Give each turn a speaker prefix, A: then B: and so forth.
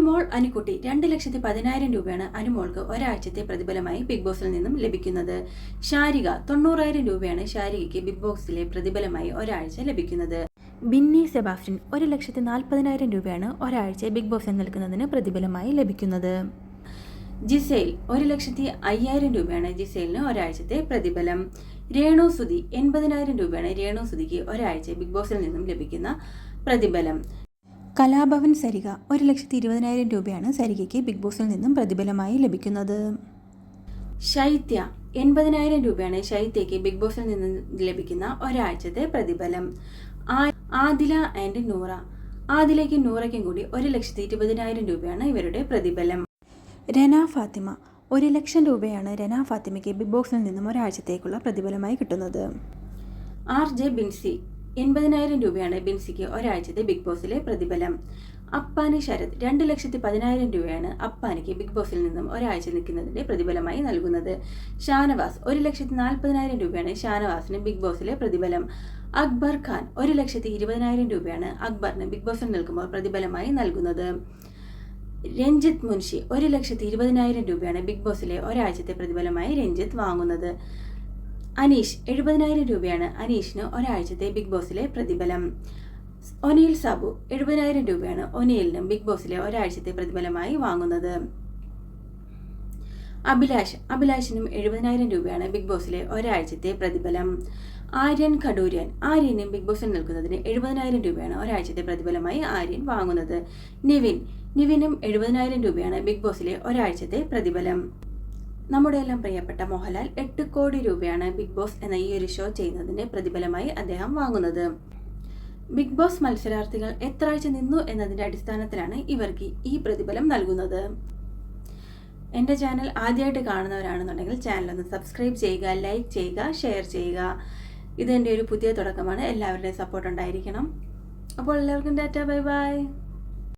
A: അനുമോൾ അനുക്കുട്ടി 2,10,000 രൂപയാണ് അനുമോൾക്ക് ഒരാഴ്ചത്തെ പ്രതിഫലമായി ബിഗ് ബോസിൽ നിന്നും ലഭിക്കുന്നത്. ഷാരിക 90,000 രൂപയാണ് ഷാരികയ്ക്ക് ബിഗ് ബോസിലെ പ്രതിഫലമായി ഒരാഴ്ച ലഭിക്കുന്നത്. ബിന്നി സെബാസ്റ്റ്യൻ 1,40,000 രൂപയാണ് ഒരാഴ്ച ബിഗ് ബോസിൽ നിൽക്കുന്നതിന് പ്രതിഫലമായി ലഭിക്കുന്നത്. ജിസേൽ 1,05,000 രൂപയാണ് ജിസേലിന് ഒരാഴ്ചത്തെ പ്രതിഫലം. രേണു സുധി 80,000 രൂപയാണ് രേണു സുധിക്ക് ഒരാഴ്ച ബിഗ് ബോസിൽ നിന്നും ലഭിക്കുന്ന പ്രതിഫലം. കലാഭവൻ സരിക 1,20,000 രൂപയാണ് സരികയ്ക്ക് ബിഗ് ബോസിൽ നിന്നും പ്രതിഫലമായി ലഭിക്കുന്നത്. ശൈത്യ 80,000 രൂപയാണ് ശൈത്യയ്ക്ക് ബിഗ് ബോസിൽ നിന്നും ലഭിക്കുന്ന ഒരാഴ്ചത്തെ പ്രതിഫലം. ആദില ആൻഡ് നൂറ ആദിലയ്ക്കും നൂറയ്ക്കും കൂടി 1,20,000 രൂപയാണ് ഇവരുടെ പ്രതിഫലം. രന ഫാത്തിമ 1,00,000 രൂപയാണ് രന ഫാത്തിമയ്ക്ക് ബിഗ് ബോസിൽ നിന്നും ഒരാഴ്ചത്തേക്കുള്ള പ്രതിഫലമായി കിട്ടുന്നത്. RJ ബിൻസി 80,000 രൂപയാണ് ബിൻസിക്ക് ഒരാഴ്ചത്തെ ബിഗ് ബോസിലെ പ്രതിഫലം. അപ്പാനി ശരത് 2,10,000 രൂപയാണ് അപ്പാനിക്ക് ബിഗ് ബോസിൽ നിന്നും ഒരാഴ്ച നിൽക്കുന്നതിന്റെ പ്രതിഫലമായി നൽകുന്നത്. ഷാനവാസ് 1,40,000 രൂപയാണ് ഷാനവാസിന് ബിഗ് ബോസിലെ പ്രതിഫലം. അക്ബർ ഖാൻ 1,20,000 രൂപയാണ് അക്ബറിന് ബിഗ് ബോസിൽ നിൽക്കുമ്പോൾ പ്രതിഫലമായി നൽകുന്നത്. രഞ്ജിത്ത് മുൻഷി 1,20,000 രൂപയാണ് ബിഗ് ബോസിലെ ഒരാഴ്ചത്തെ പ്രതിഫലമായി രഞ്ജിത്ത് വാങ്ങുന്നത്. അനീഷ് 70,000 രൂപയാണ് അനീഷിന് ഒരാഴ്ചത്തെ ബിഗ് ബോസിലെ പ്രതിഫലം. ഒനിൽ സാബു 70,000 രൂപയാണ് ഒനിയലിനും ബിഗ് ബോസിലെ ഒരാഴ്ചത്തെ പ്രതിഫലമായി വാങ്ങുന്നത്. അഭിലാഷിനും 70,000 രൂപയാണ് ബിഗ് ബോസിലെ ഒരാഴ്ചത്തെ പ്രതിഫലം. ആര്യൻ ഖഡൂര്യൻ ആര്യനും ബിഗ് ബോസിൽ നിൽക്കുന്നതിന് 70,000 രൂപയാണ് ഒരാഴ്ചത്തെ പ്രതിഫലമായി ആര്യൻ വാങ്ങുന്നത്. നിവിനും 70,000 രൂപയാണ് ബിഗ് ബോസിലെ ഒരാഴ്ചത്തെ പ്രതിഫലം. നമ്മുടെ എല്ലാം പ്രിയപ്പെട്ട മോഹൻലാൽ 8 കോടി രൂപയാണ് ബിഗ് ബോസ് എന്ന ഈ ഒരു ഷോ ചെയ്യുന്നതിന്റെ പ്രതിഫലമായി അദ്ദേഹം വാങ്ങുന്നത്. ബിഗ് ബോസ് മത്സരാർത്ഥികൾ എത്ര ആഴ്ച നിന്നു എന്നതിന്റെ അടിസ്ഥാനത്തിലാണ് ഇവർക്ക് ഈ പ്രതിഫലം നൽകുന്നത്. എൻ്റെ ചാനൽ ആദ്യമായിട്ട് കാണുന്നവരാണെന്നുണ്ടെങ്കിൽ ചാനൽ ഒന്ന് സബ്സ്ക്രൈബ് ചെയ്യുക, ലൈക്ക് ചെയ്യുക, ഷെയർ ചെയ്യുക. ഇതെൻ്റെ ഒരു പുതിയ തുടക്കമാണ്. എല്ലാവരുടെയും സപ്പോർട്ട് ഉണ്ടായിരിക്കണം. അപ്പോൾ എല്ലാവർക്കും ടാറ്റ, ബൈ ബൈ.